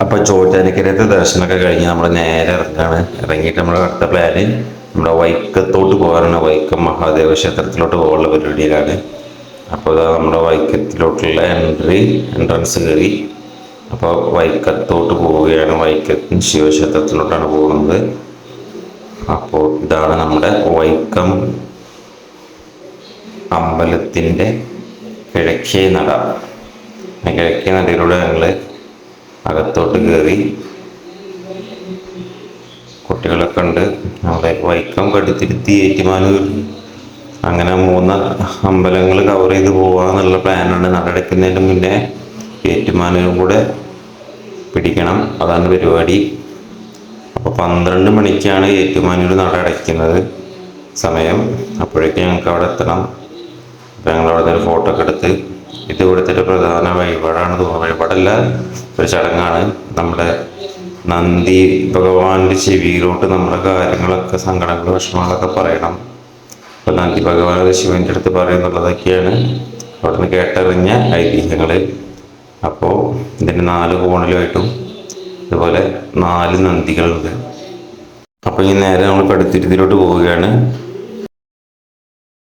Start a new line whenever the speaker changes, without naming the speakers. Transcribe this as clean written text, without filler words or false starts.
അപ്പോൾ ചോറ്റാനിക്കരത്തെ ദർശനമൊക്കെ കഴിഞ്ഞ് നമ്മൾ നേരെ ഇറങ്ങാണ്. ഇറങ്ങിയിട്ട് നമ്മുടെ അടുത്ത പ്ലാന് നമ്മുടെ വൈക്കത്തോട്ട് പോകാനാണ്. വൈക്കം മഹാദേവ ക്ഷേത്രത്തിലോട്ട് പോകാനുള്ള പരിപാടിയിലാണ്. അപ്പോൾ ഇതാ നമ്മുടെ വൈക്കത്തിലോട്ടുള്ള എൻട്രൻസ് കയറി. അപ്പോൾ വൈക്കത്തോട്ട് പോവുകയാണ്. വൈക്കത്തിന് ശിവക്ഷേത്രത്തിലോട്ടാണ് പോകുന്നത്. അപ്പോൾ ഇതാണ് നമ്മുടെ വൈക്കം അമ്പലത്തിൻ്റെ കിഴക്കേ നട. കിഴക്കേ നടയിലൂടെ ഞങ്ങൾ അകത്തോട്ട് കയറി. കുട്ടികളൊക്കെ ഉണ്ട്. നമ്മുടെ വൈക്കം, കടുത്തിരുത്തി, ഏറ്റുമാനൂർ, അങ്ങനെ 3 അമ്പലങ്ങൾ കവർ ചെയ്ത് പോകാന്നുള്ള പ്ലാനാണ്. നടയടയ്ക്കുന്നതിന് മുന്നേ ഏറ്റുമാനൂരും കൂടെ പിടിക്കണം, അതാണ് പരിപാടി. അപ്പോൾ 12 മണിക്കാണ് ഏറ്റുമാനൂർ നട അടയ്ക്കുന്നത് സമയം. അപ്പോഴേക്കും ഞങ്ങൾക്ക് അവിടെ എത്തണം. അപ്പോൾ ഞങ്ങൾ അവിടെ നിന്ന് ഫോട്ടോ ഒക്കെ എടുത്ത്, ഇത് ഇവിടുത്തെ ഒരു പ്രധാന വഴിപാടാണ് തോന്നുന്നത്. വഴിപാടല്ല, ഒരു ചടങ്ങാണ്. നമ്മുടെ നന്ദി ഭഗവാന്റെ ചെവിയിലോട്ട് നമ്മുടെ കാര്യങ്ങളൊക്കെ, സങ്കടങ്ങൾ, വിഷമങ്ങളൊക്കെ പറയണം. അപ്പോൾ നന്ദി ഭഗവാൻ ശിവൻ്റെ അടുത്ത് പറയുന്നുള്ളതൊക്കെയാണ് അവിടെ നിന്ന് കേട്ടറിഞ്ഞ ഐതിഹ്യങ്ങൾ. അപ്പോൾ ഇതിൻ്റെ 4 കോണിലുമായിട്ടും ഇതുപോലെ 4 നന്ദികളുണ്ട്. അപ്പോൾ ഈ നേരെ നമ്മൾ കടുത്തിരുത്തിലോട്ട് പോവുകയാണ്.